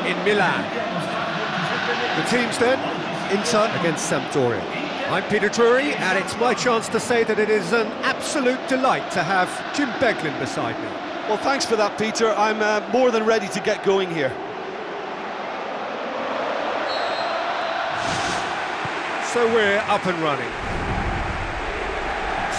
in Milan. The teams then, Inter against Sampdoria. I'm Peter Drury, and it's my chance to say that it is an absolute delight to have Jim Beglin beside me. Well, thanks for that, Peter. I'm more than ready to get going here. So we're up and running.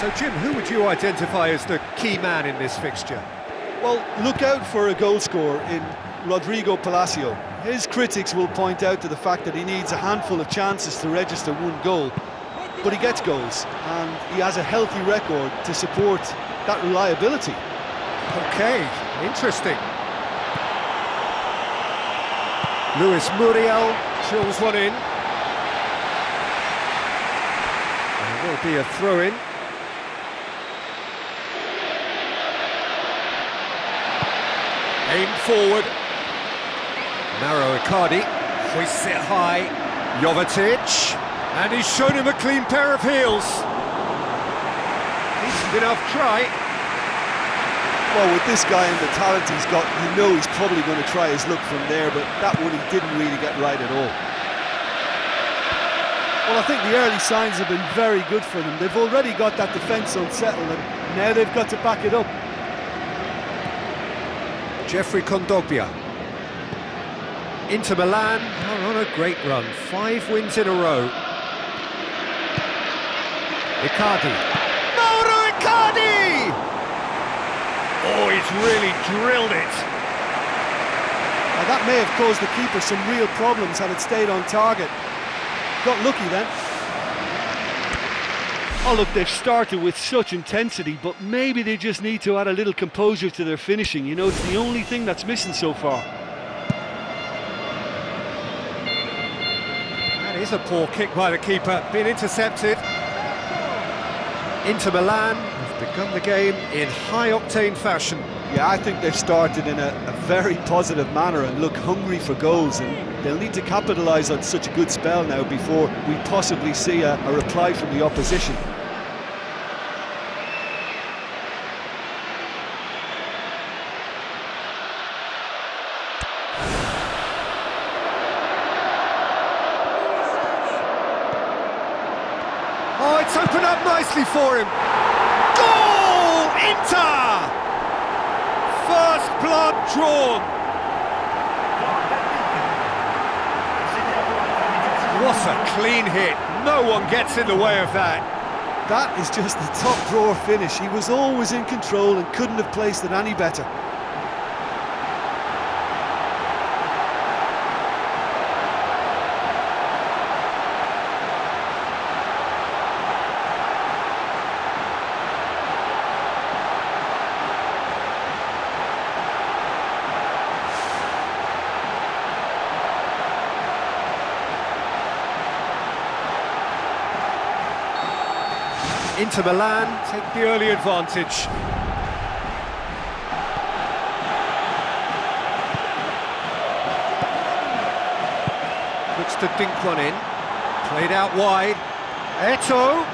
So Jim, who would you identify as the key man in this fixture? Well, look out for a goal scorer in Rodrigo Palacio. His critics will point out to the fact that he needs a handful of chances to register one goal, but he gets goals, and he has a healthy record to support that reliability. Okay, interesting. Luis Muriel drills one in. There will be a throw-in. Aimed forward. Narrow Icardi, hoists it high. Jovetic, and he's shown him a clean pair of heels. Decent enough try. Well, with this guy and the talent he's got, you know he's probably going to try his luck from there, but that one he didn't really get right at all. Well, I think the early signs have been very good for them. They've already got that defence unsettled, and now they've got to back it up. Jeffrey Kondogbia. Inter Milan are on a great run, 5 wins in a row. Icardi. Mauro Icardi! Oh, he's really drilled it. Now, that may have caused the keeper some real problems had it stayed on target. Got lucky then. Oh look, they've started with such intensity, but maybe they just need to add a little composure to their finishing. You know, it's the only thing that's missing so far. That is a poor kick by the keeper, been intercepted. Inter Milan have begun the game in high-octane fashion. Yeah, I think they've started in a very positive manner and look hungry for goals, and they'll need to capitalise on such a good spell now before we possibly see a reply from the opposition. Oh, it's opened up nicely for him. Goal! Inter! First blood drawn. What a clean hit. No one gets in the way of that. That is just the top drawer finish. He was always in control and couldn't have placed it any better. Inter Milan take the early advantage. Looks to dink one in. Played out wide. Eto'o.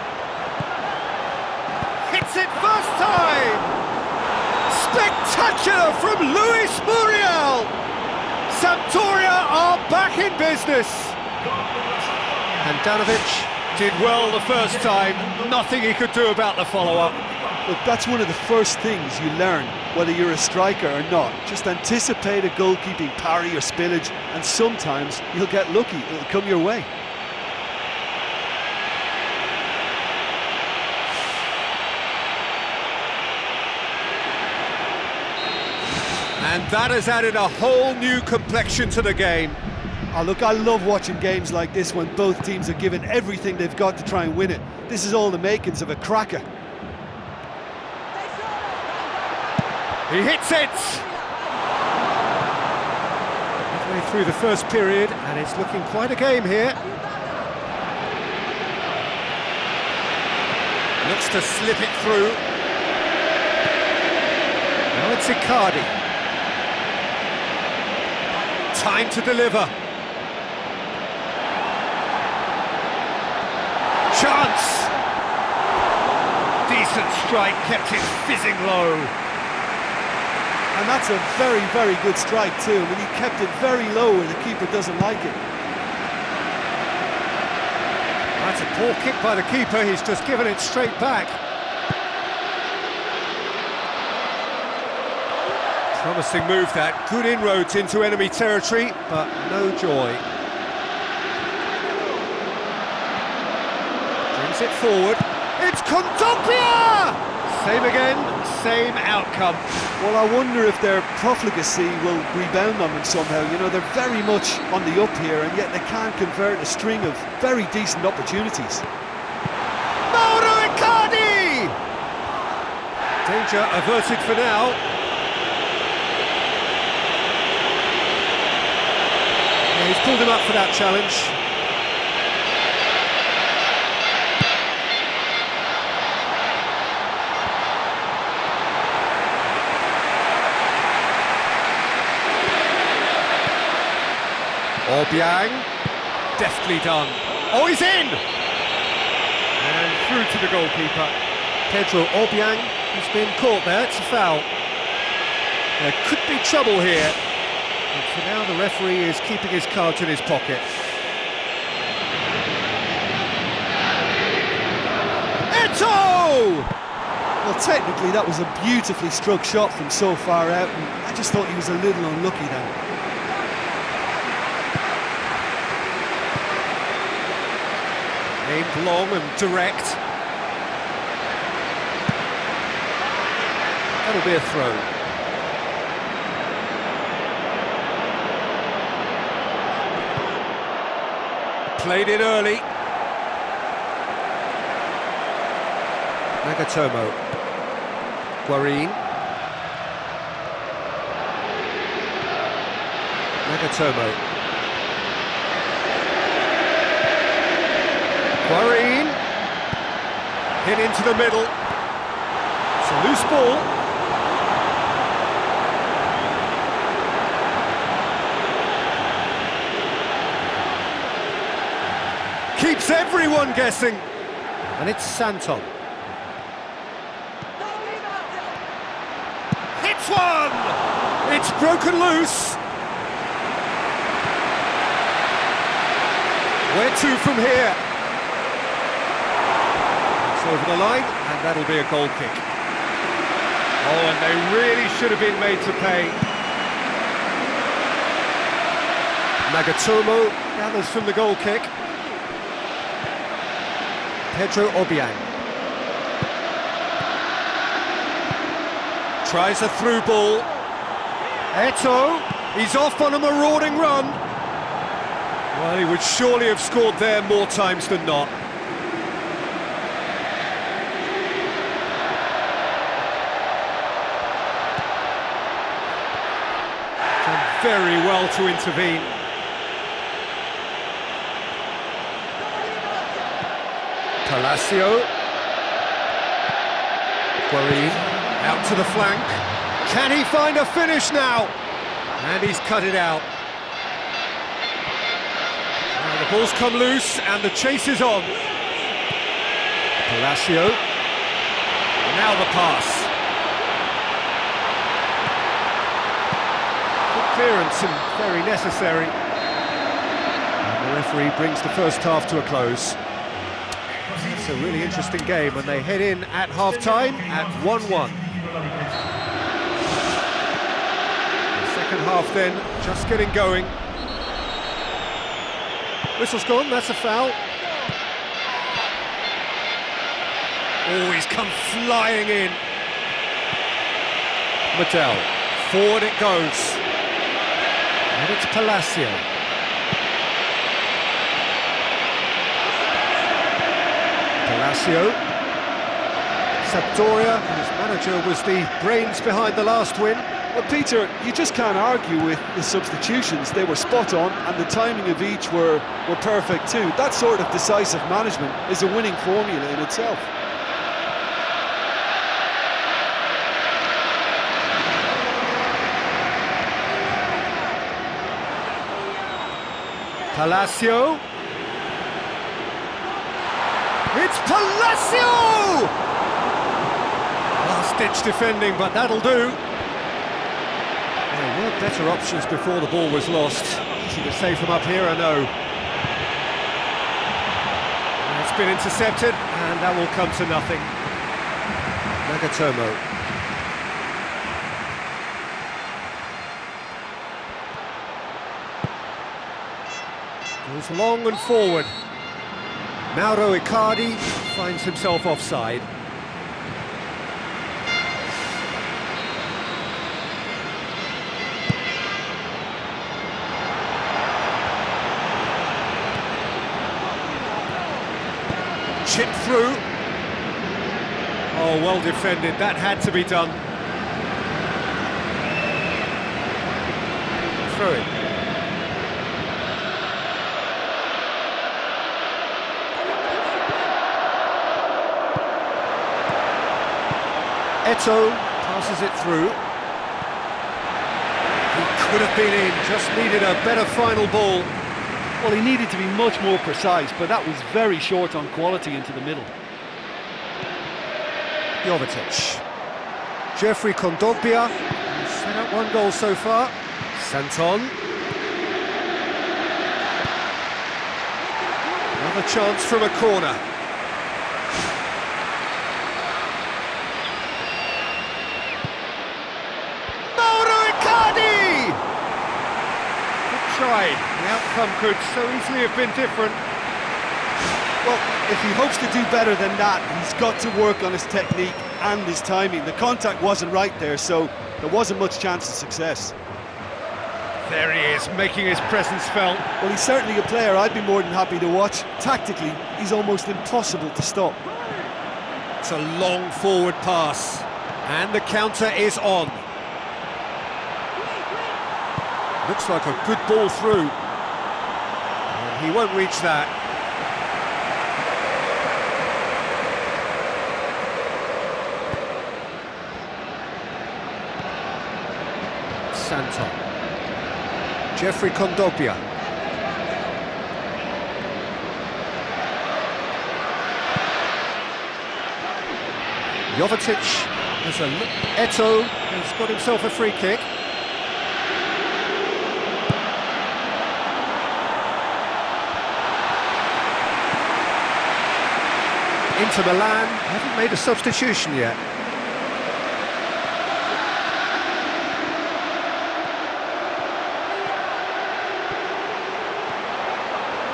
Hits it first time! Spectacular from Luis Muriel! Sampdoria are back in business. Handanovic did well the first time, nothing he could do about the follow-up. Look, that's one of the first things you learn, whether you're a striker or not. Just anticipate a goalkeeping parry or spillage, and sometimes you'll get lucky, it'll come your way. And that has added a whole new complexion to the game. Oh, look, I love watching games like this when both teams are given everything they've got to try and win it. This is all the makings of a cracker. He hits it! Midway through the first period, and it's looking quite a game here. Looks to slip it through. Now it's Icardi. Time to deliver. Chance! Decent strike, kept it fizzing low. And that's a very, very good strike too. I mean, he kept it very low where the keeper doesn't like it. That's a poor kick by the keeper, he's just given it straight back. Promising move that, good inroads into enemy territory, but no joy. Brings it forward, it's Kondogbia! Same again, same outcome. Well, I wonder if their profligacy will rebound on them somehow. You know, they're very much on the up here, and yet they can't convert a string of very decent opportunities. Mauro Icardi! Danger averted for now. Yeah, he's pulled him up for that challenge. Obiang, deftly done. Oh, he's in! And through to the goalkeeper. Pedro Obiang has been caught there, it's a foul. There could be trouble here. But for now, the referee is keeping his cards in his pocket. Eto'o! Well, technically, that was a beautifully struck shot from so far out, and I just thought he was a little unlucky then. Aimed long and direct. That'll be a throw. Played in early. Nagatomo. Guarin. Nagatomo. Guarin, hit into the middle, it's a loose ball. Keeps everyone guessing, and it's Santon. Hits one! It's broken loose. Where to from here? Over the line, and that'll be a goal kick. Oh, and they really should have been made to pay. Nagatomo gathers from the goal kick. Pedro Obiang tries a through ball. Eto'o, he's off on a marauding run. Well, he would surely have scored there more times than not. Very well to intervene. Palacio. Guarin out to the flank. Can he find a finish now? And he's cut it out. Now the ball's come loose and the chase is on. Palacio. Now the pass. Clearance and very necessary. And the referee brings the first half to a close. It's a really interesting game, and they head in at half-time at 1-1. The second half then, just getting going. Whistle's gone, that's a foul. Oh, he's come flying in. Medel, forward it goes. And it's Palacio. Palacio. Sampdoria, whose manager was the brains behind the last win. Well, Peter, you just can't argue with the substitutions. They were spot on, and the timing of each were perfect too. That sort of decisive management is a winning formula in itself. Palacio. It's Palacio! Last-ditch defending, but that'll do. There were better options before the ball was lost. Easy to save from up here, I know. It's been intercepted, and that will come to nothing. Nagatomo. Goes long and forward. Mauro Icardi finds himself offside. Chip through. Oh, well defended. That had to be done. Through it. Eto'o passes it through. He could have been in, just needed a better final ball. Well, he needed to be much more precise, but that was very short on quality into the middle. Jovetic. Jeffrey Kondogbia. He's set up one goal so far. Santon. Another chance from a corner. Try. The outcome could so easily have been different. Well, if he hopes to do better than that, he's got to work on his technique and his timing. The contact wasn't right there, so there wasn't much chance of success. There he is, making his presence felt. Well, he's certainly a player I'd be more than happy to watch. Tactically, he's almost impossible to stop. It's a long forward pass, and the counter is on. Looks like a good ball through. And he won't reach that. Santon. Jeffrey Kondogbia. Jovetic has a look. Eto'o has got himself a free kick. Into Milan, haven't made a substitution yet.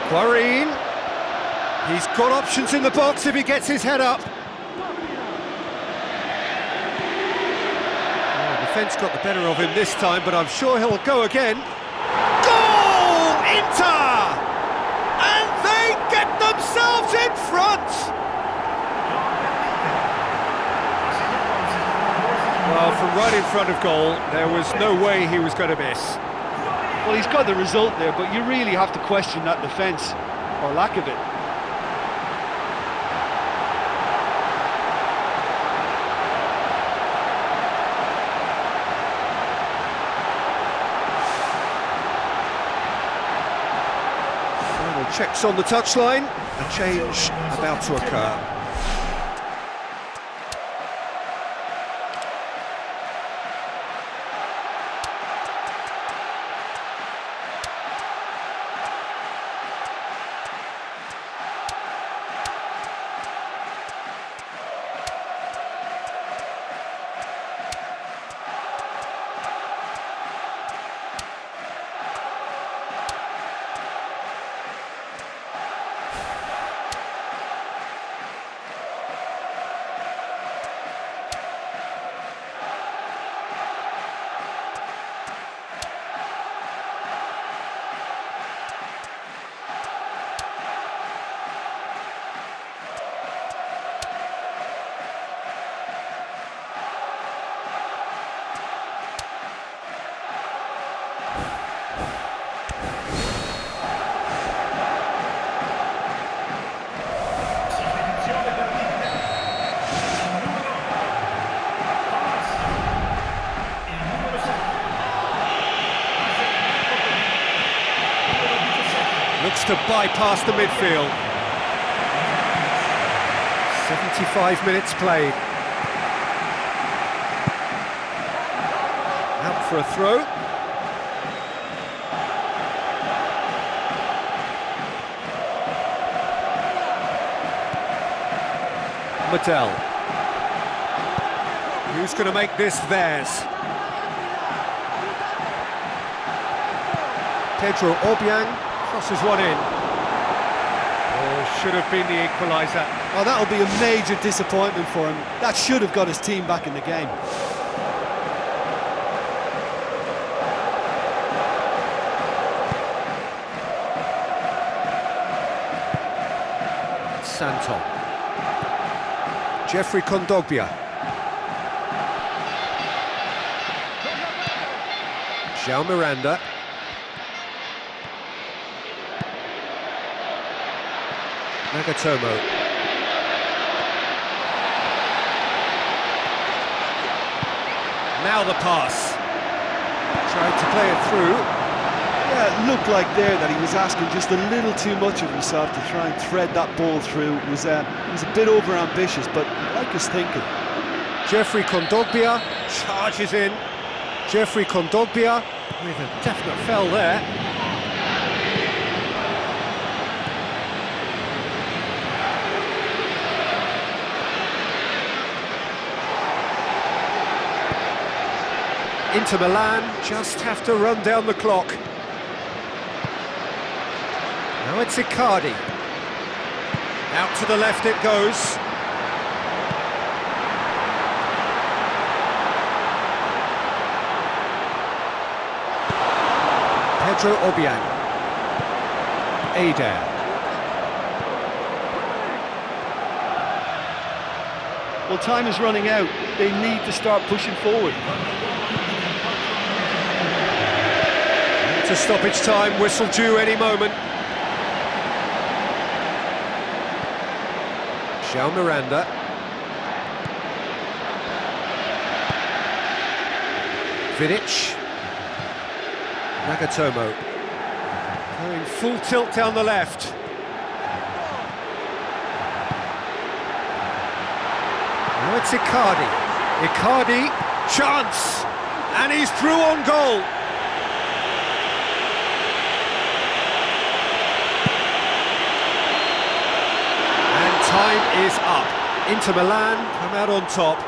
Guarin. He's got options in the box if he gets his head up. Oh, the defence got the better of him this time, but I'm sure he'll go again. Goal! Inter! And they get themselves in front! Well, from right in front of goal, there was no way he was going to miss. Well, he's got the result there, but you really have to question that defence, or lack of it. Final checks on the touchline, a change about to occur. Looks to bypass the midfield. 75 minutes played. Out for a throw. Mattel. Who's going to make this theirs? Pedro Obiang crosses one in. Oh, should have been the equaliser. Oh, that'll be a major disappointment for him. That should have got his team back in the game. Santon. Jeffrey Kondogbia. João Miranda. Nagatomo. Now the pass. Tried to play it through. Yeah, it looked like there that he was asking just a little too much of himself to try and thread that ball through. It was a bit over-ambitious, but I like his thinking. Jeffrey Kondogbia charges in. Jeffrey Kondogbia with a definite fell there. Inter Milan just have to run down the clock. Now it's Icardi. Out to the left it goes. Pedro Obiang. Adair. Well, time is running out. They need to start pushing forward. To stoppage time, whistle due any moment. João Miranda. Vidic. Nagatomo. Going full tilt down the left. Now it's Icardi. Icardi, chance! And he's through on goal. Time is up. Inter Milan come out on top.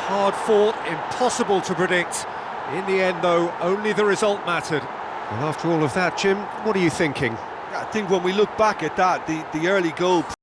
Hard fought, impossible to predict. In the end, though, only the result mattered. Well, after all of that, Jim, what are you thinking? I think when we look back at that, the early goal